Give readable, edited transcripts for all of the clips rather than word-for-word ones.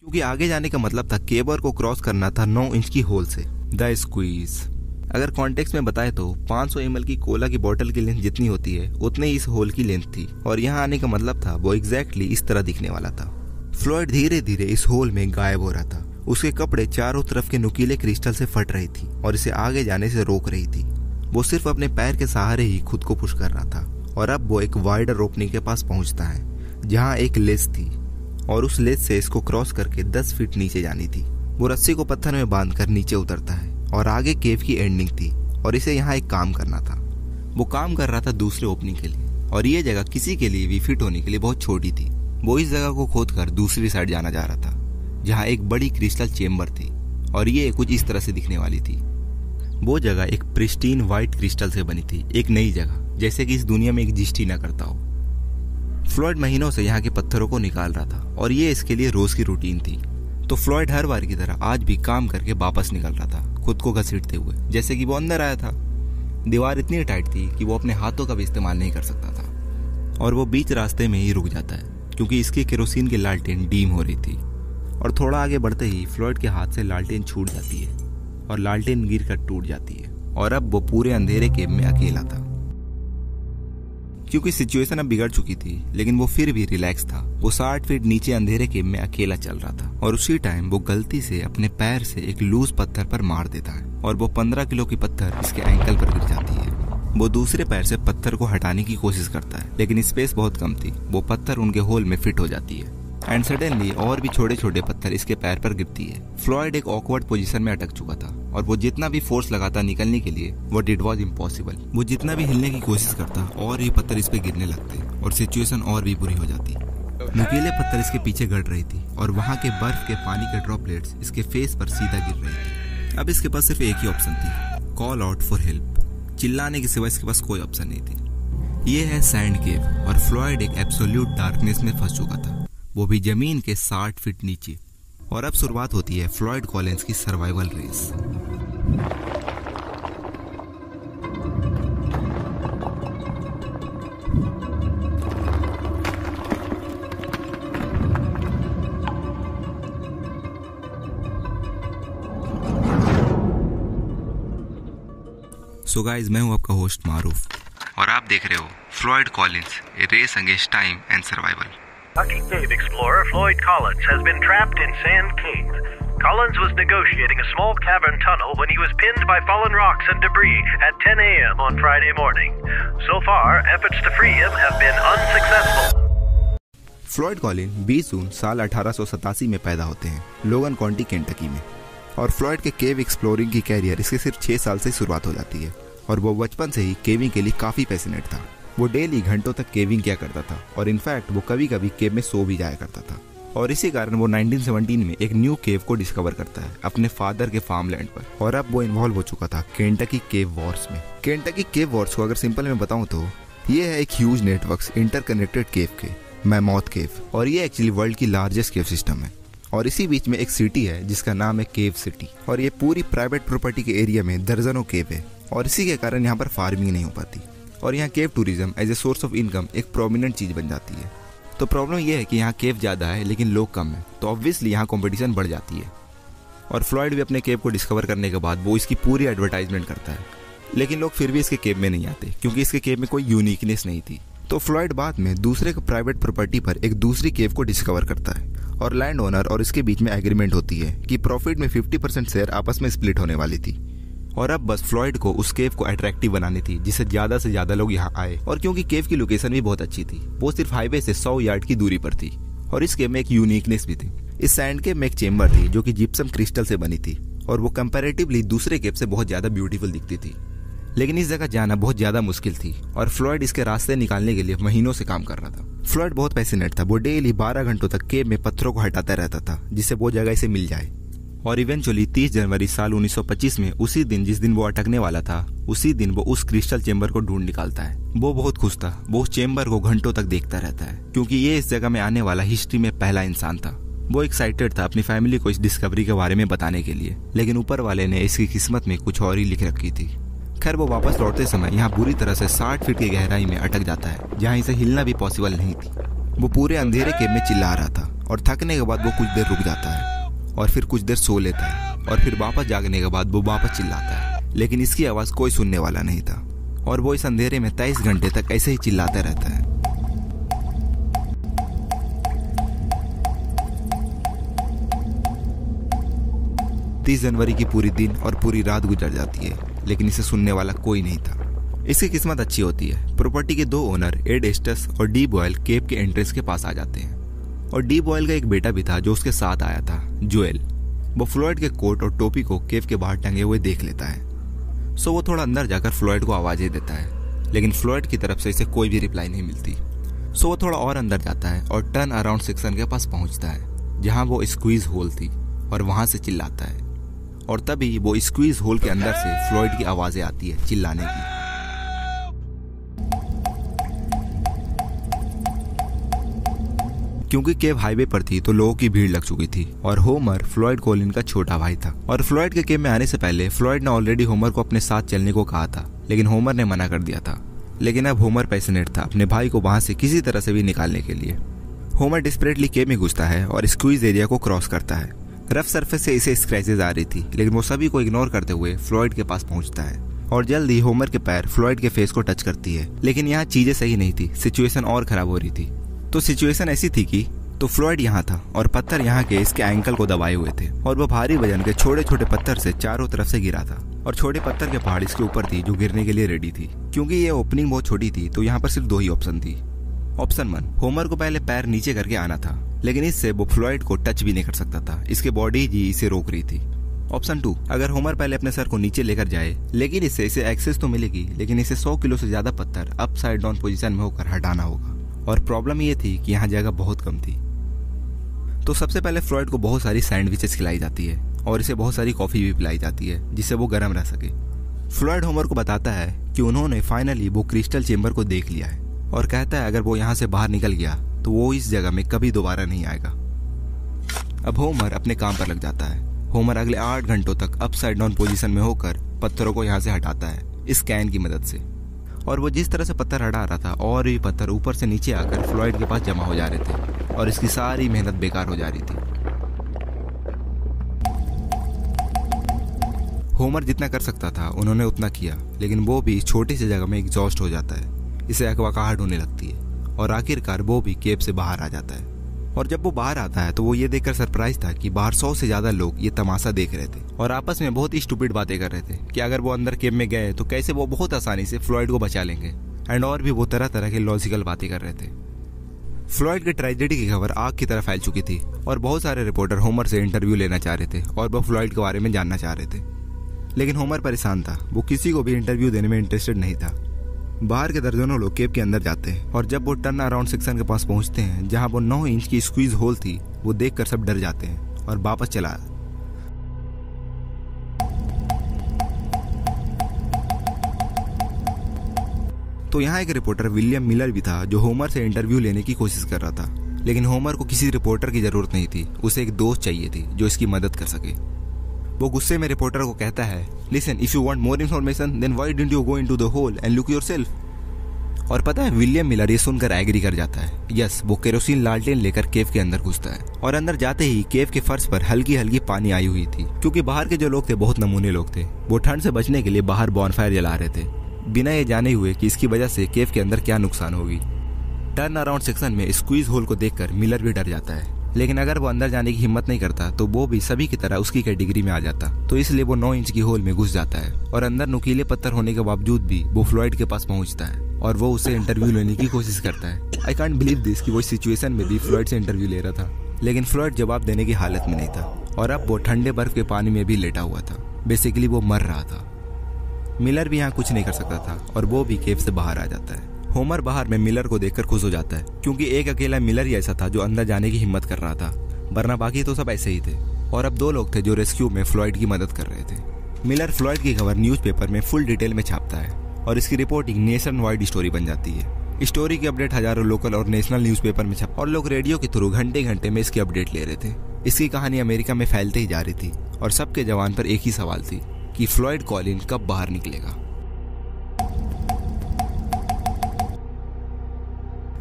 क्योंकि आगे जाने का मतलब था केबर को क्रॉस करना था 9 इंच की होल से। द स्क्वीज, अगर कॉन्टेक्स्ट में बताए तो 500 ml की कोला की बोतल की लेंथ जितनी होती है उतने ही इस होल की लेंथ थी, और यहाँ आने का मतलब था वो एग्जैक्टली इस तरह दिखने वाला था। फ्लॉयड धीरे धीरे इस होल में गायब हो रहा था। उसके कपड़े चारों तरफ के नुकीले क्रिस्टल से फट रही थी और इसे आगे जाने से रोक रही थी। वो सिर्फ अपने पैर के सहारे ही खुद को पुश कर रहा था, और अब वो एक वाइडर ओपनिंग के पास पहुंचता है जहां एक लेस थी, और उस लेस से इसको क्रॉस करके 10 फीट नीचे जानी थी। वो रस्सी को पत्थर में बांधकर नीचे उतरता है, और आगे केव की एंडिंग थी, और इसे यहाँ एक काम करना था। वो काम कर रहा था दूसरे ओपनिंग के लिए, और ये जगह किसी के लिए भी फिट होने के लिए बहुत छोटी थी। वो इस जगह को खोदकर दूसरी साइड जाना जा रहा था जहाँ एक बड़ी क्रिस्टल चेम्बर थी, और ये कुछ इस तरह से दिखने वाली थी। वो जगह एक प्रिस्टीन व्हाइट क्रिस्टल से बनी थी, एक नई जगह, जैसे कि इस दुनिया में एग्जिस्ट ही ना करता हो। फ्लॉयड महीनों से यहाँ के पत्थरों को निकाल रहा था, और ये इसके लिए रोज की रूटीन थी। तो फ्लॉयड हर बार की तरह आज भी काम करके वापस निकल रहा था, खुद को घसीटते हुए, जैसे कि वो अंदर आया था। दीवार इतनी टाइट थी कि वो अपने हाथों का भी इस्तेमाल नहीं कर सकता था, और वो बीच रास्ते में ही रुक जाता है क्योंकि इसकी केरोसिन की लालटेन डीम हो रही थी। और थोड़ा आगे बढ़ते ही फ्लॉयड के हाथ से लालटेन छूट जाती है, और लालटेन गिर कर टूट जाती है, और अब वो पूरे अंधेरे केव में अकेला था। क्योंकि सिचुएशन अब बिगड़ चुकी थी, लेकिन वो फिर भी रिलैक्स था। वो 60 फीट नीचे अंधेरे केव में अकेला चल रहा था, और उसी टाइम वो गलती से अपने पैर से एक लूज पत्थर पर मार देता है, और वो 15 किलो की पत्थर इसके एंकल पर गिर जाती है। वो दूसरे पैर से पत्थर को हटाने की कोशिश करता है, लेकिन स्पेस बहुत कम थी। वो पत्थर उनके होल में फिट हो जाती है, एंड सडनली और भी छोटे छोटे पत्थर इसके पैर पर गिरती है। फ्लॉयड एक ऑकवर्ड पोजीशन में अटक चुका था, और वो जितना भी फोर्स लगाता निकलने के लिए, वो इट वॉज इम्पॉसिबल। वो जितना भी हिलने की कोशिश करता, और ये पत्थर इस पे गिरने लगते, और सिचुएशन और भी बुरी हो जाती। नुकीले पत्थर इसके पीछे गड़ रही थी, और वहाँ के बर्फ के पानी के ड्रॉपलेट्स इसके फेस पर सीधा गिर रही थी। अब इसके पास सिर्फ एक ही ऑप्शन थी, कॉल आउट फॉर हेल्प। चिल्लाने के सिवा इसके पास कोई ऑप्शन नहीं थी। ये है सैंड केव, और फ्लॉयड एक एब्सोल्यूट डार्कनेस में फंस चुका था, वो भी जमीन के 60 फीट नीचे। और अब शुरुआत होती है फ्लॉयड कॉलिंस की सर्वाइवल रेस। सो गाइस, मैं हूं आपका होस्ट मारूफ, और आप देख रहे हो Floyd Collins, a race against time and survival. Lucky cave explorer Floyd Collins has been trapped in Sand Cave. Collins was negotiating a small cavern tunnel when he was pinned by fallen rocks and debris at 10 a.m. on Friday morning. So far, efforts to free him have been unsuccessful. Floyd Colin 20 जून साल 1887 में पैदा होते हैं लोगन county Kentucky में, और Floyd के केव exploring की कैरियर इसके सिर्फ 6 साल से शुरुआत हो जाती है, और वो बचपन से ही केविंग के लिए काफ़ी पैशनेट था। वो डेली घंटों तक केविंग किया करता था, और इनफैक्ट वो कभी कभी केव में सो भी जाया करता था। और इसी कारण वो 1917 में एक न्यू केव को डिस्कवर करता है अपने फादर के फार्मलैंड पर, और अब वो इन्वॉल्व हो चुका था केंटकी केव वॉर्स में। केंटकी केव वॉर्स को अगर सिंपल में बताऊं तो ये है एक ह्यूज नेटवर्क इंटरकनेक्टेड केव के, मैमॉथ केव, और ये एक्चुअली वर्ल्ड की लार्जेस्ट केव सिस्टम है। और इसी बीच में एक सिटी है जिसका नाम है केव सिटी, और ये पूरी प्राइवेट प्रॉपर्टी के एरिया में दर्जनों केव है, और इसी के कारण यहाँ पर फार्मिंग नहीं हो पाती, और यहाँ cave tourism as a source of income एक प्रोमिनेंट चीज बन जाती है। तो प्रॉब्लम यह है कि यहाँ केव ज़्यादा है लेकिन लोग कम है, तो ऑब्वियसली यहाँ कंपटीशन बढ़ जाती है। और फ्लॉयड भी अपने केव को डिस्कवर करने के बाद वो इसकी पूरी एडवर्टाइजमेंट करता है, लेकिन लोग फिर भी इसके केव में नहीं आते क्योंकि इसके केव में कोई यूनिकनेस नहीं थी। तो फ्लॉयड बाद में दूसरे प्राइवेट प्रॉपर्टी पर एक दूसरी केव को डिस्कवर करता है, और लैंड ओनर और इसके बीच में एग्रीमेंट होती है कि प्रॉफिट में 50% शेयर आपस में स्प्लिट होने वाली थी। और अब बस फ्लॉयड को उस केव को अट्रैक्टिव बनानी थी जिससे ज्यादा से ज्यादा लोग यहाँ आए, और क्योंकि केव की लोकेशन भी बहुत अच्छी थी, वो सिर्फ हाईवे से 100 यार्ड की दूरी पर थी, और इस केव में एक यूनिकनेस भी थी। इस सैंड केव में एक चेम्बर थी जो कि जिप्सम क्रिस्टल से बनी थी, और वो कंपैरेटिवली दूसरे केव से बहुत ज्यादा ब्यूटीफुल दिखती थी। लेकिन इस जगह जाना बहुत ज्यादा मुश्किल थी, और फ्लॉयड इसके रास्ते निकालने के लिए महीनों से काम कर रहा था। फ्लॉयड बहुत पैशनेट था, वो डेली 12 घंटों तक केव में पत्थरों को हटाता रहता था जिससे वो जगह इसे मिल जाए। और इवेंचुअली 30 जनवरी साल 1925 में, उसी दिन जिस दिन वो अटकने वाला था, उसी दिन वो उस क्रिस्टल चेम्बर को ढूंढ निकालता है। वो बहुत खुश था, वो उस चेम्बर को घंटों तक देखता रहता है क्योंकि ये इस जगह में आने वाला हिस्ट्री में पहला इंसान था। वो एक्साइटेड था अपनी फैमिली को इस डिस्कवरी के बारे में बताने के लिए, लेकिन ऊपर वाले ने इसकी किस्मत में कुछ और ही लिख रखी थी। खैर वो वापस लौटते समय यहाँ बुरी तरह से 60 फीट की गहराई में अटक जाता है जहाँ इसे हिलना भी पॉसिबल नहीं थी। वो पूरे अंधेरे केव में चिल्ला रहा था और थकने के बाद वो कुछ देर रुक जाता है और फिर कुछ देर सो लेता है और फिर वापस जागने के बाद वो वापस चिल्लाता है, लेकिन इसकी आवाज़ कोई सुनने वाला नहीं था और वो इस अंधेरे में 23 घंटे तक ऐसे ही चिल्लाता रहता है। जनवरी की पूरी दिन और पूरी रात गुजर जाती है, लेकिन इसे सुनने वाला कोई नहीं था। इसकी किस्मत अच्छी होती है। प्रॉपर्टी के 2 ओनर एड एस्टस और डी बॉयल केव के एंट्रेंस के पास आ जाते हैं और डी बॉयल का एक बेटा भी था जो उसके साथ आया था, जोएल। वो फ्लॉयड के कोट और टोपी को केव के बाहर टंगे हुए देख लेता है। सो वो थोड़ा अंदर जाकर फ्लॉयड को आवाजें देता है, लेकिन फ्लॉयड की तरफ से इसे कोई भी रिप्लाई नहीं मिलती। सो वो थोड़ा और अंदर जाता है और टर्न अराउंड सेक्शन के पास पहुंचता है जहां वो स्क्वीज होल थी और वहां से चिल्लाता है और तभी वो स्क्वीज होल के अंदर से फ्लॉयड की आवाजें आती है चिल्लाने की। क्योंकि केव हाईवे पर थी तो लोगों की भीड़ लग चुकी थी और होमर फ्लॉयड कोलिन का छोटा भाई था और फ्लॉयड के केव में आने से पहले फ्लॉयड ने ऑलरेडी होमर को अपने साथ चलने को कहा था, लेकिन होमर ने मना कर दिया था। लेकिन अब होमर पैशनेट था अपने भाई को वहां से किसी तरह से भी निकालने के लिए। होमर डिस्परेटली केव में घुसता है और स्क्वीज एरिया को क्रॉस करता है। रफ सरफेस से इसे स्क्रैचेज आ रही थी, लेकिन वो सभी को इग्नोर करते हुए फ्लॉयड के पास पहुंचता है और जल्द ही होमर के पैर फ्लॉयड के फेस को टच करती है। लेकिन यहाँ चीजें सही नहीं थी, सिचुएशन और खराब हो रही थी। तो सिचुएशन ऐसी थी कि तो फ्लॉयड यहाँ था और पत्थर यहाँ के इसके एंकल को दबाए हुए थे और वो भारी वजन के छोटे छोटे पत्थर से चारों तरफ से गिरा था और छोटे पत्थर के पहाड़ इसके ऊपर थी जो गिरने के लिए रेडी थी। क्योंकि ये ओपनिंग बहुत छोटी थी तो यहाँ पर सिर्फ 2 ही ऑप्शन थी। ऑप्शन 1, होमर को पहले पैर नीचे करके आना था, लेकिन इससे वो फ्लॉयड को टच भी नहीं कर सकता था, इसके बॉडी ही इसे रोक रही थी। ऑप्शन 2, अगर होमर पहले अपने सर को नीचे लेकर जाए, लेकिन इससे इसे एक्सेस तो मिलेगी, लेकिन इसे 100 किलो से ज्यादा पत्थर अपसाइड डाउन पोजीशन में होकर हटाना होगा और प्रॉब्लम ये थी कि यहाँ जगह बहुत कम थी। तो सबसे पहले फ्लॉयड को बहुत सारी सैंडविचेस खिलाई जाती है और इसे बहुत सारी कॉफी भी पिलाई जाती है जिससे वो गर्म रह सके। फ्लॉयड होमर को बताता है कि उन्होंने फाइनली वो क्रिस्टल चेंबर को देख लिया है और कहता है अगर वो यहाँ से बाहर निकल गया तो वो इस जगह में कभी दोबारा नहीं आएगा। अब होमर अपने काम पर लग जाता है। होमर अगले 8 घंटों तक अपसाइड डाउन पोजीशन में होकर पत्थरों को यहाँ से हटाता है इस कैन की मदद से, और वो जिस तरह से पत्थर हटा रहा था और भी पत्थर ऊपर से नीचे आकर फ्लॉयड के पास जमा हो जा रहे थे और इसकी सारी मेहनत बेकार हो जा रही थी। होमर जितना कर सकता था उन्होंने उतना किया, लेकिन वो भी इस छोटी सी जगह में एग्जॉस्ट हो जाता है, इसे अकबकाहट होने लगती है और आखिरकार वो भी केव से बाहर आ जाता है। और जब वो बाहर आता है तो वो ये देखकर सरप्राइज था कि बाहर 100 से ज्यादा लोग ये तमाशा देख रहे थे और आपस में बहुत ही स्टूपिड बातें कर रहे थे कि अगर वो अंदर केव में गए तो कैसे वो बहुत आसानी से फ्लॉयड को बचा लेंगे, एंड और भी वो तरह तरह के लॉजिकल बातें कर रहे थे। फ्लॉयड की ट्रेजेडी की खबर आग की तरह फैल चुकी थी और बहुत सारे रिपोर्टर होमर से इंटरव्यू लेना चाह रहे थे और वो फ्लॉयड के बारे में जानना चाह रहे थे, लेकिन होमर परेशान था। वो किसी को भी इंटरव्यू देने में इंटरेस्टेड नहीं था। बाहर के दर्जनों लोग केव के अंदर जाते हैं और जब वो टर्न अराउंड सेक्शन के पास पहुंचते हैं जहां वो 9 इंच की स्क्वीज होल थी, वो देखकर सब डर जाते हैं और वापस चला। तो यहाँ एक रिपोर्टर विलियम मिलर भी था जो होमर से इंटरव्यू लेने की कोशिश कर रहा था, लेकिन होमर को किसी रिपोर्टर की जरूरत नहीं थी, उसे एक दोस्त चाहिए थी जो इसकी मदद कर सके। वो गुस्से में रिपोर्टर को कहता है, listen, if you want more information then why didn't you go into the hole and look yourself. और पता है विलियम मिलर ये सुनकर एग्री कर जाता है। यस, वो केरोसिन लालटेन लेकर केव के अंदर घुसता है और अंदर जाते ही केव के फर्श पर हल्की हल्की पानी आई हुई थी, क्योंकि बाहर के जो लोग थे बहुत नमूने लोग थे। वो ठंड से बचने के लिए बाहर बॉनफायर जला रहे थे, बिना ये जाने हुए कि इसकी वजह से केव के अंदर क्या नुकसान होगी। टर्न अराउंड सेक्शन में स्क्वीज होल को देखकर मिलर भी डर जाता है, लेकिन अगर वो अंदर जाने की हिम्मत नहीं करता तो वो भी सभी की तरह उसकी कैटेगरी में आ जाता। तो इसलिए वो 9 इंच की होल में घुस जाता है और अंदर नुकीले पत्थर होने के बावजूद भी वो फ्लॉयड के पास पहुंचता है और वो उससे इंटरव्यू लेने की कोशिश करता है। आई कांट बिलीव दिस कि वो इस सिचुएशन में भी फ्लॉयड से इंटरव्यू ले रहा था, लेकिन फ्लॉयड जवाब देने की हालत में नहीं था और अब वो ठंडे बर्फ के पानी में भी लेटा हुआ था। बेसिकली वो मर रहा था। मिलर भी यहाँ कुछ नहीं कर सकता था और वो भी केव से बाहर आ जाता है। होमर बाहर में मिलर को देखकर खुश हो जाता है, क्योंकि एक अकेला मिलर ही ऐसा था जो अंदर जाने की हिम्मत कर रहा था, वरना बाकी तो सब ऐसे ही थे। और अब 2 लोग थे जो रेस्क्यू में फ्लॉयड की मदद कर रहे थे। मिलर फ्लॉयड की खबर न्यूज़पेपर में फुल डिटेल में छापता है और इसकी रिपोर्टिंग नेशन वाइड स्टोरी बन जाती है। स्टोरी की अपडेट हजारों लोकल और नेशनल न्यूज़पेपर में छप और लोग रेडियो के थ्रू घंटे घंटे में इसकी अपडेट ले रहे थे। इसकी कहानी अमेरिका में फैलते ही जा रही थी और सबके जवान पर एक ही सवाल थी कि फ्लॉयड कॉलिन कब बाहर निकलेगा।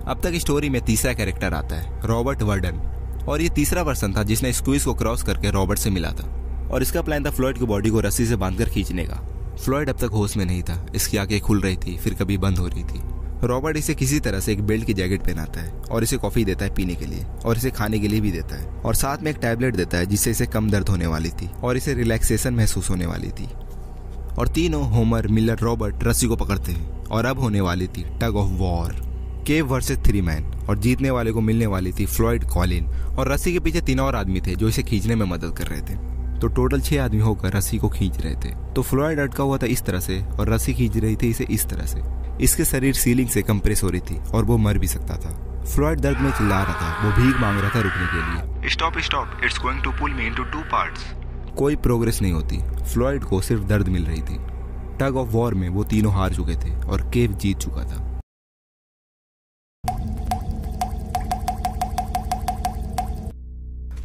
अब तक स्टोरी में तीसरा कैरेक्टर आता है, रॉबर्ट वर्डन, और ये तीसरा पर्सन था जिसने स्क्वीज को क्रॉस करके रॉबर्ट से मिला था और इसका प्लान था फ्लॉयड की बॉडी को रस्सी से बांधकर खींचने का। फ्लॉयड अब तक होश में नहीं था, इसकी आंखें खुल रही थी फिर कभी बंद हो रही थी। रॉबर्ट इसे किसी तरह से एक बेल्ट की जैकेट पहनाता है और इसे कॉफी देता है पीने के लिए और इसे खाने के लिए भी देता है और साथ में एक टैबलेट देता है जिससे इसे कम दर्द होने वाली थी और इसे रिलैक्सेशन महसूस होने वाली थी। और तीनों होमर, मिलर, रॉबर्ट रस्सी को पकड़ते हैं और अब होने वाली थी tug of war, cave versus 3 man, और जीतने वाले को मिलने वाली थी फ्लॉयड, कॉलिन, और रस्सी के पीछे 3 और आदमी थे जो इसे खींचने में मदद कर रहे थे। तो टोटल 6 आदमी होकर रस्सी को खींच रहे थे। तो फ्लॉयड अटका हुआ था इस तरह से और रस्सी खींच रही थी इसे इस तरह से। इसके शरीर सीलिंग से कंप्रेस हो रही थी और वो मर भी सकता था। फ्लॉयड दर्द में चिल्ला रहा था, वो भीख मांग रहा था रुकने के लिए। Stop stop, it's going to pull me into 2 parts. कोई प्रोग्रेस नहीं होती, फ्लॉयड को सिर्फ दर्द मिल रही थी। टग ऑफ वॉर में वो तीनों हार चुके थे और केव जीत चुका था।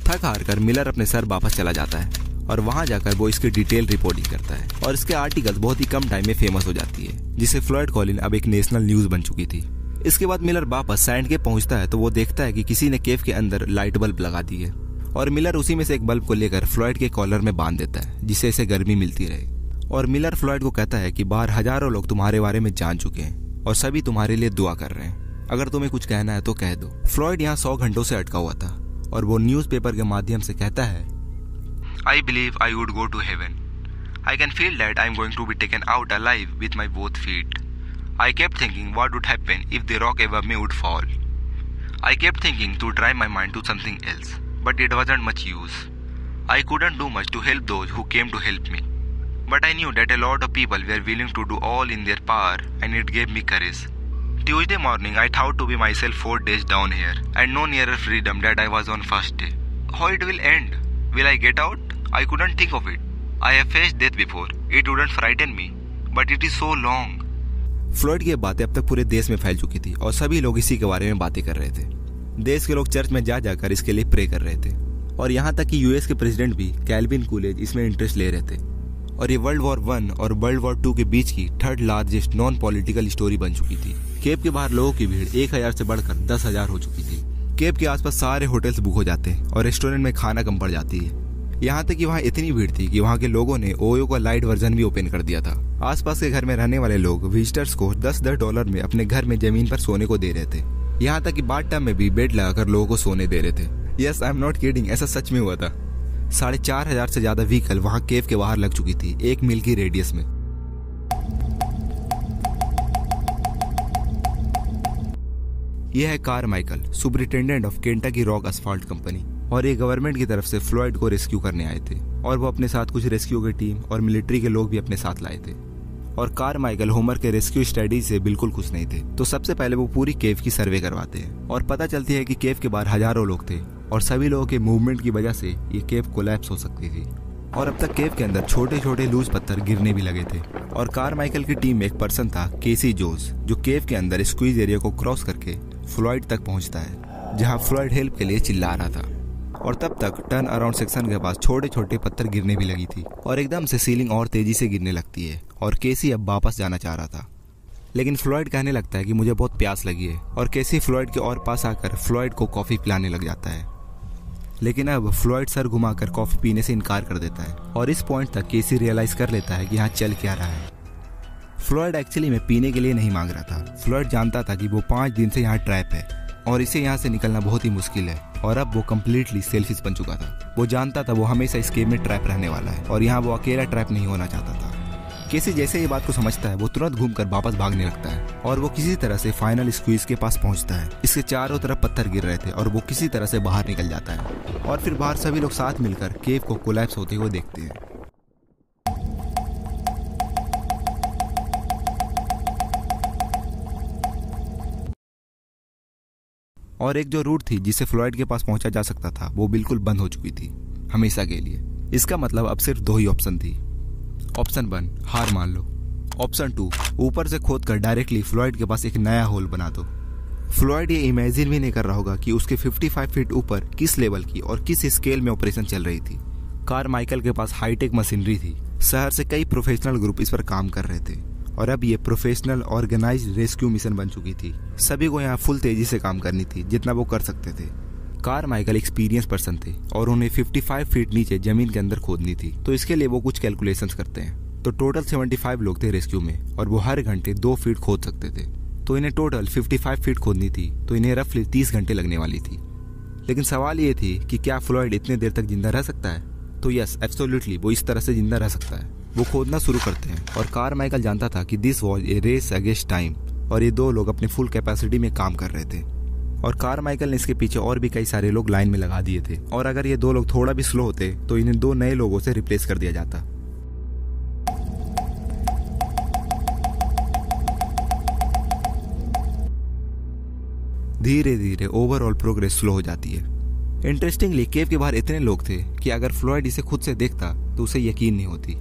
थक हार कर मिलर अपने सर वापस चला जाता है और वहां जाकर वो इसकी डिटेल रिपोर्टिंग करता है और इसके आर्टिकल बहुत ही कम टाइम में फेमस हो जाती है, जिससे फ्लॉयड कॉलिन अब एक नेशनल न्यूज बन चुकी थी। इसके बाद मिलर वापस सैंड के पहुंचता है तो वो देखता है कि किसी ने केव के अंदर लाइट बल्ब लगा दी है और मिलर उसी में से एक बल्ब को लेकर फ्लॉयड के कॉलर में बांध देता है जिससे इसे गर्मी मिलती रहे। और मिलर फ्लॉयड को कहता है कि बाहर हजारों लोग तुम्हारे बारे में जान चुके हैं और सभी तुम्हारे लिए दुआ कर रहे हैं, अगर तुम्हें कुछ कहना है तो कह दो। फ्लॉयड यहाँ 100 घंटों से अटका हुआ था और वो न्यूज़पेपर के माध्यम से कहता है, I believe I would go to heaven. I can feel that I'm going to be taken out alive with my both feet. I kept thinking what would happen if the rock above me would fall. I kept thinking to drive my mind to something else, but it wasn't much use. I couldn't do much to help those who came to help me. But I knew that a lot of people were willing to do all in their power, and it gave me courage. Tuesday morning I thought to be myself 4 days down here, and no nearer freedom that I was on first day. How it will end? Will I get out? I couldn't think of it. I have faced death before. It wouldn't frighten me, but it is so long. Floyd की बातें अब तक पूरे देश में फैल चुकी थी और सभी लोग इसी के बारे में बातें कर रहे थे। देश के लोग चर्च में जा जाकर इसके लिए प्रे कर रहे थे और यहाँ तक कि यूएस के प्रेसिडेंट भी कैल्विन कूलेज इसमें इंटरेस्ट ले रहे थे। और ये वर्ल्ड वॉर 1 और वर्ल्ड वॉर 2 के बीच की 3rd largest non political story बन चुकी थी। केव के बाहर लोगों की भीड़ 1000 से बढ़कर 10,000 हो चुकी थी। केव के आसपास सारे होटल्स बुक हो जाते हैं और रेस्टोरेंट में खाना कम पड़ जाती है। यहाँ तक कि वहाँ इतनी भीड़ थी कि वहाँ के लोगों ने ओयो का लाइट वर्जन भी ओपन कर दिया था। आसपास के घर में रहने वाले लोग विजिटर्स को $10 में अपने घर में जमीन पर सोने को दे रहे थे। यहाँ तक कि बाथ-टब में भी बेड लगाकर लोगों को सोने दे रहे थे। Yes, I am not kidding, ऐसा सच में हुआ था। 4,500 से ज्यादा व्हीकल वहाँ केव के बाहर लग चुकी थी 1 मील की रेडियस में। यह है Carmichael, superintendent of Kentucky rock asphalt company, और ये गवर्नमेंट की तरफ से फ्लॉयड को रेस्क्यू करने आए थे और वो अपने साथ कुछ रेस्क्यू की टीम और मिलिट्री के लोग भी अपने साथ लाए थे। और कारमाइकल होमर के रेस्क्यू स्ट्रेटजी से बिल्कुल खुश नहीं थे, तो सबसे पहले वो पूरी केव की सर्वे करवाते हैं और पता चलती है कि केव के बाहर हजारों लोग थे और सभी लोगों के मूवमेंट की वजह से ये केव कोलैप्स हो सकती थी। और अब तक केव के अंदर छोटे छोटे लूज पत्थर गिरने भी लगे थे। और कारमाइकल की टीम में एक पर्सन था, केसी जोस, जो केव के अंदर स्क्वीज एरिया को क्रॉस करके फ्लॉयड तक पहुंचता है जहां फ्लॉयड हेल्प के लिए चिल्ला रहा था। और तब तक टर्न अराउंड सेक्शन के पास छोटे छोटे पत्थर गिरने भी लगी थी और एकदम से सीलिंग और तेजी से गिरने लगती है और केसी अब वापस जाना चाह रहा था। लेकिन फ्लॉयड कहने लगता है कि मुझे बहुत प्यास लगी है और केसी फ्लॉयड के और पास आकर फ्लॉयड को कॉफी पिलाने लग जाता है। लेकिन अब फ्लॉयड सर घुमाकर कॉफी पीने से इनकार कर देता है और इस पॉइंट तक केसी रियलाइज कर लेता है कि यहाँ चल क्या रहा है। फ्लॉयड एक्चुअली में पीने के लिए नहीं मांग रहा था। फ्लॉयड जानता था कि वो 5 दिन से यहाँ ट्रैप है और इसे यहाँ से निकलना बहुत ही मुश्किल है और अब वो कम्प्लीटली सेल्फिश बन चुका था। वो जानता था वो हमेशा इस गेम में ट्रैप रहने वाला है और यहाँ वो अकेला ट्रैप नहीं होना चाहता था। केसी जैसे ये बात को समझता है वो तुरंत घूमकर वापस भागने लगता है और वो किसी तरह से फाइनल स्क्वीज के पास पहुंचता है। इसके चारों तरफ पत्थर गिर रहे थे और वो किसी तरह से बाहर निकल जाता है और फिर बाहर सभी लोग साथ मिलकर केव को कोलैप्स होते हुए देखते हैं। और एक जो रूट थी जिससे फ्लॉयड के पास पहुंचा जा सकता था वो बिल्कुल बंद हो चुकी थी हमेशा के लिए। इसका मतलब अब सिर्फ 2 ही ऑप्शन थी। ऑप्शन 1, हार मान लो। ऑप्शन 2, ऊपर से खोदकर डायरेक्टली फ्लॉयड के पास एक नया होल बना दो। फ्लॉयड ये इमेजिन भी नहीं कर रहा होगा कि उसके 55 फीट ऊपर किस लेवल की और किस स्केल में ऑपरेशन चल रही थी। कारमाइकल के पास हाईटेक मशीनरी थी। शहर से कई प्रोफेशनल ग्रुप इस पर काम कर रहे थे और अब ये प्रोफेशनल ऑर्गेनाइज्ड रेस्क्यू मिशन बन चुकी थी। सभी को यहाँ फुल तेजी से काम करनी थी जितना वो कर सकते थे। कारमाइकल एक्सपीरियंस पर्सन थे और उन्हें 55 फीट नीचे जमीन के अंदर खोदनी थी, तो इसके लिए वो कुछ कैलकुलेशंस करते हैं। तो टोटल 75 लोग थे रेस्क्यू में और वो हर घंटे 2 फीट खोद सकते थे। तो इन्हें टोटल 55 फीट खोदनी थी, तो इन्हें रफली 30 घंटे लगने वाली थी। लेकिन सवाल ये थी कि क्या फ्लॉयड इतने देर तक जिंदा रह सकता है? तो यस, एब्सोल्युटली वो इस तरह से जिंदा रह सकता है। वो खोदना शुरू करते हैं और कारमाइकल जानता था कि this was a race against time और ये 2 लोग अपने फुल कैपेसिटी में काम कर रहे थे। और कारमाइकल ने इसके पीछे और भी कई सारे लोग लाइन में लगा दिए थे और अगर ये 2 लोग थोड़ा भी स्लो होते तो इन्हें 2 नए लोगों से रिप्लेस कर दिया जाता। धीरे धीरे ओवरऑल प्रोग्रेस स्लो हो जाती है। इंटरेस्टिंगली केव के बाहर इतने लोग थे कि अगर फ्लॉयड इसे खुद से देखता तो उसे यकीन नहीं होती।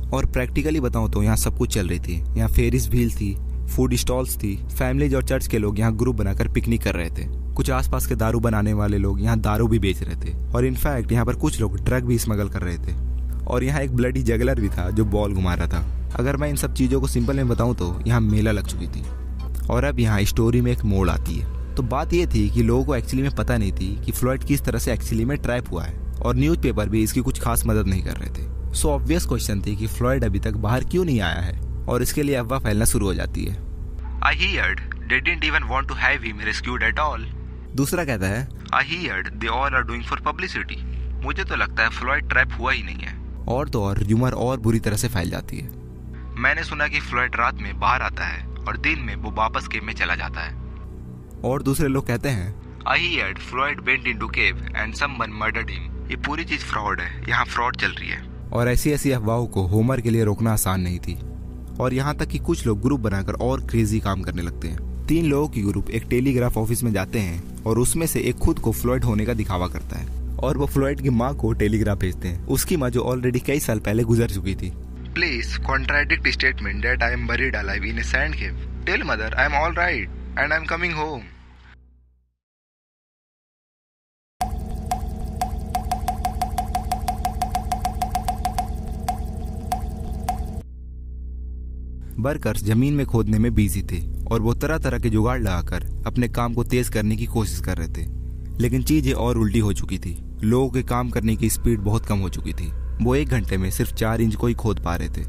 और प्रैक्टिकली बताऊं तो यहाँ सब कुछ चल रही थी। यहाँ फेरिस व्हील थी, फूड स्टॉल्स थी, फैमिलीज और चर्च के लोग यहाँ ग्रुप बनाकर पिकनिक कर रहे थे। कुछ आसपास के दारू बनाने वाले लोग यहाँ दारू भी बेच रहे थे और इनफैक्ट यहाँ पर कुछ लोग ड्रग भी स्मगल कर रहे थे। और यहाँ एक ब्लडी जगलर भी था जो बॉल घुमा रहा था। अगर मैं इन सब चीज़ों को सिंपल में बताऊं तो यहाँ मेला लग चुकी थी। और अब यहाँ स्टोरी में एक मोड़ आती है। तो बात यह थी कि लोगों को एक्चुअली में पता नहीं थी कि फ्लॉयड किस तरह से एक्चुअली में ट्रैप हुआ है और न्यूज़पेपर भी इसकी कुछ खास मदद नहीं कर रहे थे। सो ऑब्वियस क्वेश्चन थी कि फ्लॉयड अभी तक बाहर क्यों नहीं आया है और इसके लिए अफवाह फैलना शुरू हो जाती है। I heard they didn't even want to have him rescued at all. दूसरा कहता है I heard they all are doing for publicity. मुझे तो लगता है फ्लॉयड ट्रैप हुआ ही नहीं है। और तो और र्यूमर और बुरी तरह से फैल जाती है। मैंने सुना कि फ्लॉयड रात में बाहर आता है और दिन में वो वापस केव में चला जाता है। और दूसरे लोग कहते हैं I heard Floyd went into cave and someone murdered him. ये पूरी चीज फ्रॉड है, यहाँ फ्रॉड चल रही है। और ऐसी ऐसी अफवाहों को होमर के लिए रोकना आसान नहीं थी। और यहाँ तक कि कुछ लोग ग्रुप बनाकर और क्रेजी काम करने लगते हैं। 3 लोगों की ग्रुप एक टेलीग्राफ ऑफिस में जाते हैं और उसमें से एक खुद को फ्लॉयड होने का दिखावा करता है और वो फ्लॉयड की माँ को टेलीग्राफ भेजते हैं, उसकी माँ जो ऑलरेडी कई साल पहले गुजर चुकी थी। Please contradict statement that I am buried alive in a sand cave. Tell mother I am all right and I am coming home. Workers जमीन में खोदने में बिजी थे और वो तरह तरह के जुगाड़ लगाकर अपने काम को तेज करने की कोशिश कर रहे थे। लेकिन चीजें और उल्टी हो चुकी थी। लोगों के काम करने की स्पीड बहुत कम हो चुकी थी। वो 1 घंटे में सिर्फ 4 इंच को ही खोद पा रहे थे।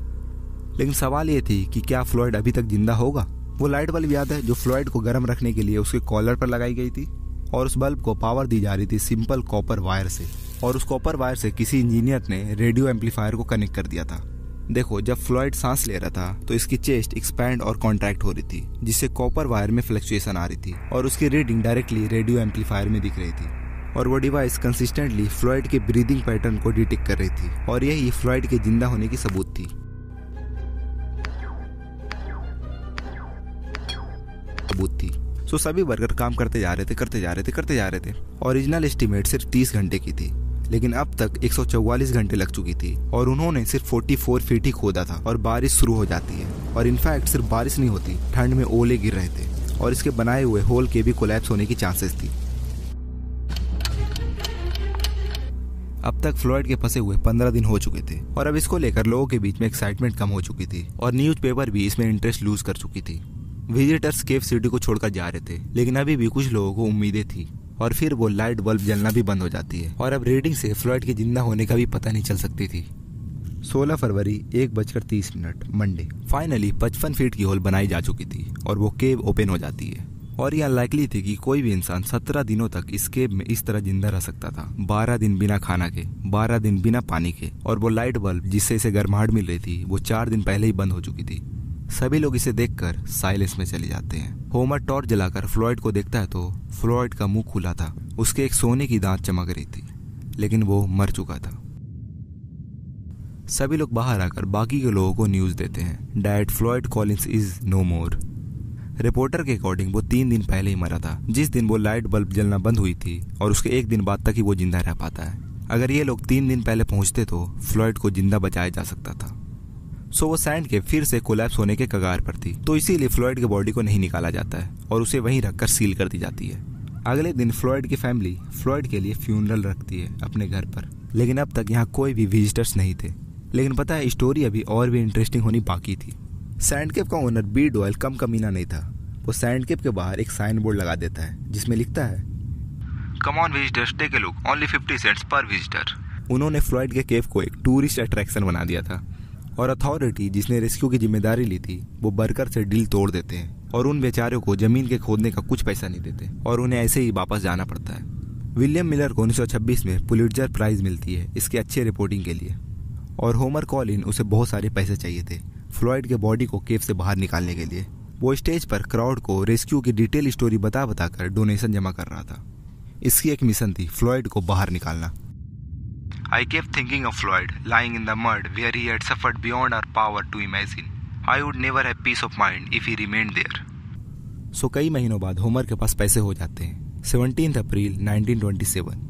लेकिन सवाल ये थी कि क्या फ्लॉयड अभी तक जिंदा होगा? वो लाइट बल्ब याद है जो फ्लॉयड को गर्म रखने के लिए उसके कॉलर पर लगाई गई थी और उस बल्ब को पावर दी जा रही थी सिंपल कॉपर वायर से और उस कॉपर वायर से किसी इंजीनियर ने रेडियो एम्पलीफायर को कनेक्ट कर दिया था। देखो, जब फ्लॉयड सांस ले रहा था तो इसकी चेस्ट एक्सपैंड और कॉन्ट्रैक्ट हो रही थी जिससे कॉपर वायर में फ्लक्चुएशन आ रही थी और उसकी रीडिंग डायरेक्टली रेडियो एम्पलीफायर में दिख रही थी और वो डिवाइस कंसिस्टेंटली फ्लॉयड के ब्रीदिंग पैटर्न को डिटेक्ट कर रही थी और यही फ्लॉयड के जिंदा होने की सबूत थी। सो सभी वर्कर काम करते जा रहे थे। ओरिजिनल एस्टिमेट सिर्फ 30 घंटे की थी लेकिन अब तक 144 घंटे लग चुकी थी और उन्होंने सिर्फ 44 फीट ही खोदा था और बारिश शुरू हो जाती है और इनफैक्ट सिर्फ बारिश नहीं होती, ठंड में ओले गिर रहे थे और इसके बनाए हुए होल के भी कोलैप्स होने की चांसेस थी। अब तक फ्लॉयड के फंसे हुए 15 दिन हो चुके थे और अब इसको लेकर लोगों के बीच में एक्साइटमेंट कम हो चुकी थी और न्यूज़पेपर भी इसमें इंटरेस्ट लूज कर चुकी थी। विजिटर्स केव सिटी को छोड़कर जा रहे थे लेकिन अभी भी कुछ लोगों को उम्मीदें थी और फिर वो लाइट बल्ब जलना भी बंद हो जाती है और अब रीडिंग से फ्लॉयड के जिंदा होने का भी पता नहीं चल सकती थी। 16 फरवरी 1:30 मंडे। फाइनली 55 फीट की होल बनाई जा चुकी थी और वो केव ओपन हो जाती है और यह लाइकली थी कि कोई भी इंसान 17 दिनों तक इस केव में इस तरह जिंदा रह सकता था। 12 दिन बिना खाना के, 12 दिन बिना पानी के और वो लाइट बल्ब जिससे इसे गर्माहट मिल रही थी वो 4 दिन पहले ही बंद हो चुकी थी। सभी लोग इसे देखकर साइलेंस में चले जाते हैं। होमर टॉर्च जलाकर फ्लॉयड को देखता है तो फ्लॉयड का मुंह खुला था, उसके एक सोने की दांत चमक रही थी लेकिन वो मर चुका था। सभी लोग बाहर आकर बाकी के लोगों को न्यूज देते हैं, dad Floyd Collins is no more. Reporter के अकॉर्डिंग वो 3 दिन पहले ही मरा था, जिस दिन वो लाइट बल्ब जलना बंद हुई थी और उसके 1 दिन बाद तक ही वो जिंदा रह पाता है। अगर ये लोग 3 दिन पहले पहुंचते तो फ्लॉयड को जिंदा बचाया जा सकता था। सो वो सैंड के फिर से कोलैप्स होने के कगार पर थी तो इसीलिए फ्लॉयड के बॉडी को नहीं निकाला जाता है और उसे वहीं रखकर सील कर दी जाती है। अगले दिन फ्लॉयड की फैमिली फ्लॉयड के लिए फ्यूनरल रखती है अपने घर पर, लेकिन अब तक यहाँ कोई भी विजिटर्स नहीं थे। लेकिन पता है स्टोरी अभी और भी इंटरेस्टिंग होनी बाकी थी। सैंड केव का ओनर बी डॉयल कम कमीना नहीं था। वो सैंड केव के बाहर एक साइन बोर्ड लगा देता है जिसमें लिखता है, come on visitors, take a look, only 50 cents पर विजिटर। उन्होंने फ्लॉयड के केव को एक टूरिस्ट अट्रैक्शन बना दिया था और अथॉरिटी जिसने रेस्क्यू की जिम्मेदारी ली थी वो बर्कर से डील तोड़ देते हैं और उन बेचारों को जमीन के खोदने का कुछ पैसा नहीं देते और उन्हें ऐसे ही वापस जाना पड़ता है। विलियम मिलर को 1926 में पुलिट्जर प्राइज मिलती है इसके अच्छे रिपोर्टिंग के लिए और होमर कॉलिन उसे बहुत सारे पैसे चाहिए थे फ्लॉयड के बॉडी को केव से बाहर निकालने के लिए। वो स्टेज पर क्राउड को रेस्क्यू की डिटेल स्टोरी बता कर डोनेशन जमा कर रहा था। इसकी एक मिशन थी फ्लॉयड को बाहर निकालना। I kept thinking of Floyd lying in the mud where he had suffered beyond our power to imagine. I would never have peace of mind if he remained there. सो कई महीनों बाद Homer के पास पैसे हो जाते हैं। 17 अप्रैल 1927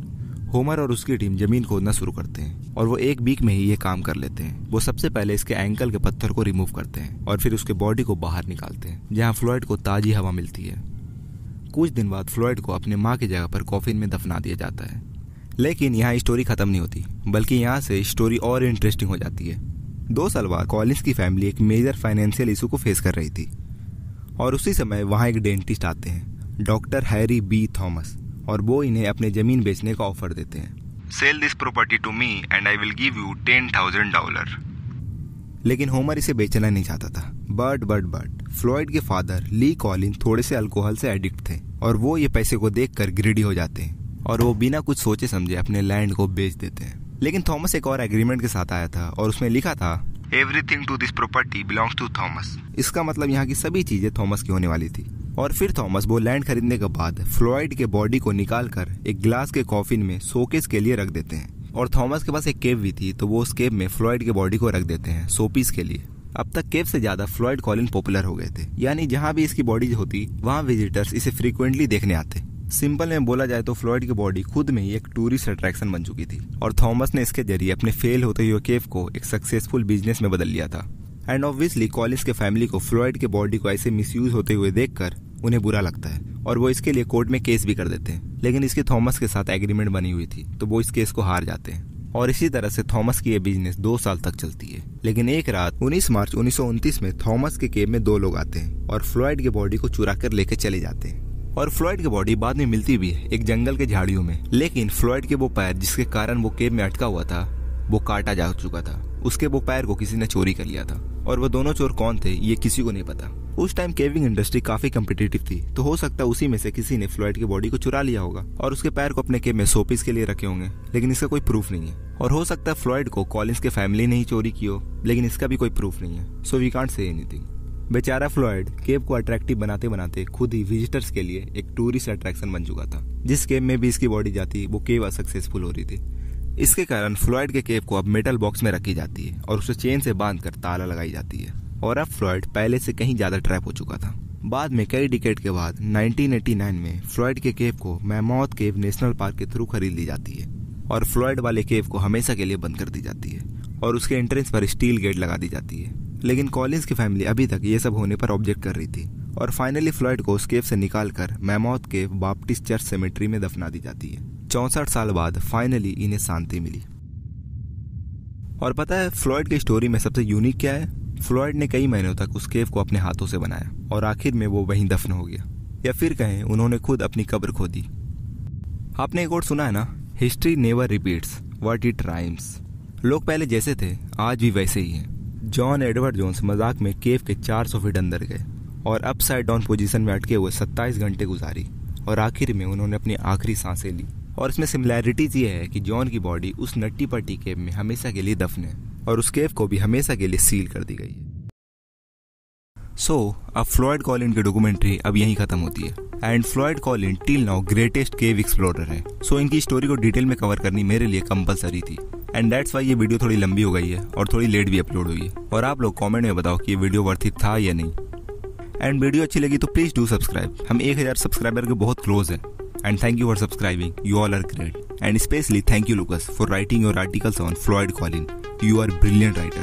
होमर और उसकी टीम जमीन खोदना शुरू करते हैं और वो एक वीक में ही ये काम कर लेते हैं। वो सबसे पहले इसके एंकल के पत्थर को रिमूव करते हैं और फिर उसके बॉडी को बाहर निकालते हैं जहाँ फ्लॉयड को ताजी हवा मिलती है। कुछ दिन बाद फ्लॉयड को अपने माँ की जगह पर कॉफिन में दफना दिया जाता है। लेकिन यहाँ स्टोरी खत्म नहीं होती बल्कि यहाँ से स्टोरी और इंटरेस्टिंग हो जाती है। 2 साल बाद कॉलिंस की फैमिली एक मेजर फाइनेंशियल इशू को फेस कर रही थी और उसी समय वहाँ एक डेंटिस्ट आते हैं, डॉक्टर हैरी बी थॉमस, और वो इन्हें अपने जमीन बेचने का ऑफर देते हैं। Sell this property to me and I will give you $10,000। लेकिन होमर इसे बेचना नहीं चाहता था। बट फ्लॉयड के फादर ली कॉलिन थोड़े से अल्कोहल से एडिक्ट थे और वो ये पैसे को देखकर ग्रीडी हो जाते हैं और वो बिना कुछ सोचे समझे अपने लैंड को बेच देते हैं। लेकिन थॉमस एक और एग्रीमेंट के साथ आया था और उसमें लिखा था, everything to this property belongs to Thomas. इसका मतलब यहाँ की सभी चीजें थॉमस की होने वाली थी। और फिर थॉमस वो लैंड खरीदने के बाद फ्लॉयड के बॉडी को निकालकर एक ग्लास के कॉफिन में शोकेस के लिए रख देते हैं और थॉमस के पास एक केव भी थी तो वो उस केव में फ्लॉयड के बॉडी को रख देते हैं शोपीस के लिए। अब तक केव से ज्यादा फ्लॉयड कॉलिन पॉपुलर हो गए थे, यानी जहाँ भी इसकी बॉडी होती वहाँ विजिटर्स इसे फ्रीक्वेंटली देखने आते। सिंपल में बोला जाए तो फ्लॉयड की बॉडी खुद में ही एक टूरिस्ट अट्रैक्शन बन चुकी थी और थॉमस ने इसके जरिए अपने फेल होते हुए केव को एक सक्सेसफुल बिजनेस में बदल लिया था। एंड ऑब्वियसली कॉलिंस के फैमिली को फ्लॉयड के बॉडी को ऐसे मिसयूज होते हुए देखकर उन्हें बुरा लगता है और वो इसके लिए कोर्ट में केस भी कर देते हैं। लेकिन इसकी थॉमस के साथ एग्रीमेंट बनी हुई थी तो वो इस केस को हार जाते हैं और इसी तरह से थॉमस की ये बिजनेस 2 साल तक चलती है। लेकिन एक रात 19 मार्च 1929 में थॉमस के केव में 2 लोग आते हैं और फ्लॉयड की बॉडी को चुरा कर लेके चले जाते हैं और फ्लॉयड की बॉडी बाद में मिलती भी है एक जंगल के झाड़ियों में। लेकिन फ्लॉयड के वो पैर जिसके कारण वो केव में अटका हुआ था वो काटा जा चुका था। उसके वो पैर को किसी ने चोरी कर लिया था और वो दोनों चोर कौन थे ये किसी को नहीं पता। उस टाइम केविंग इंडस्ट्री काफी कम्पिटिटिव थी तो हो सकता है उसी में से किसी ने फ्लॉयड की बॉडी को चुरा लिया होगा और उसके पैर को अपने केव में शोपीस के लिए रखे होंगे। लेकिन इसका कोई प्रूफ नहीं है और हो सकता है फ्लॉयड को कॉलिंस के फैमिली ने ही चोरी की हो, लेकिन इसका भी कोई प्रूफ नहीं है। So we can't say anything. बेचारा फ्लॉयड केव को अट्रैक्टिव बनाते बनाते खुद ही विजिटर्स के लिए एक टूरिस्ट अट्रैक्शन बन चुका था। जिस केव में भी इसकी बॉडी जाती वो केव असक्सेसफुल हो रही थी। इसके कारण फ्लॉयड के केव को अब मेटल बॉक्स में रखी जाती है और उसे चेन से बांधकर ताला लगाई जाती है और अब फ्लॉयड पहले से कहीं ज्यादा ट्रैप हो चुका था। बाद में कई डिकेड के बाद 1989 में फ्लॉयड के केव को मैमोथ केव नेशनल पार्क के थ्रू खरीद ली जाती है और फ्लॉयड वाले केव को हमेशा के लिए बंद कर दी जाती है और उसके एंट्रेंस पर स्टील गेट लगा दी जाती है। लेकिन कॉलिंस की फैमिली अभी तक ये सब होने पर ऑब्जेक्ट कर रही थी और फाइनली फ्लॉयड को उस केव से निकालकर मैमोथ केव बाप्टिस्ट चर्च सेमेट्री में दफना दी जाती है। 64 साल बाद फाइनली इन्हें शांति मिली। और पता है फ्लॉयड की स्टोरी में सबसे यूनिक क्या है? फ्लॉयड ने कई महीनों तक उस केव को अपने हाथों से बनाया और आखिर में वो वहीं दफन हो गया, या फिर कहें उन्होंने खुद अपनी कब्र खोदी। आपने एक और सुना है ना, history never repeats what it rhymes. लोग पहले जैसे थे आज भी वैसे ही हैं। जॉन एडवर्ड जोन्स मजाक में केव के 400 फीट अंदर गए और अपसाइड डाउन पोजीशन में अटके हुए 27 घंटे गुजारी और आखिर में उन्होंने अपनी आखिरी सांसें ली। और इसमें सिमिलैरिटीज ये है कि जॉन की बॉडी उस नट्टी पट्टी केव में हमेशा के लिए दफन है और उस केव को भी हमेशा के लिए सील कर दी गई है। अब फ्लॉयड कॉलिन की डॉक्यूमेंट्री अब यहीं खत्म होती है and Floyd Colin till now greatest cave explorer है। इनकी स्टोरी को डिटेल में कवर करनी मेरे लिए कंपलसरी थी एंड दैट्स वाई ये वीडियो थोड़ी लंबी हो गई है और थोड़ी लेट भी अपलोड हुई है। और आप लोग कमेंट में बताओ कि ये वीडियो वर्थ इट था या नहीं। एंड वीडियो अच्छी लगी तो प्लीज डू सब्सक्राइब। हम 1000 सब्सक्राइबर के बहुत क्लोज हैं and thank you for subscribing, you all are great and specially thank you Lucas for writing your articles on Floyd Collin. You are a brilliant writer.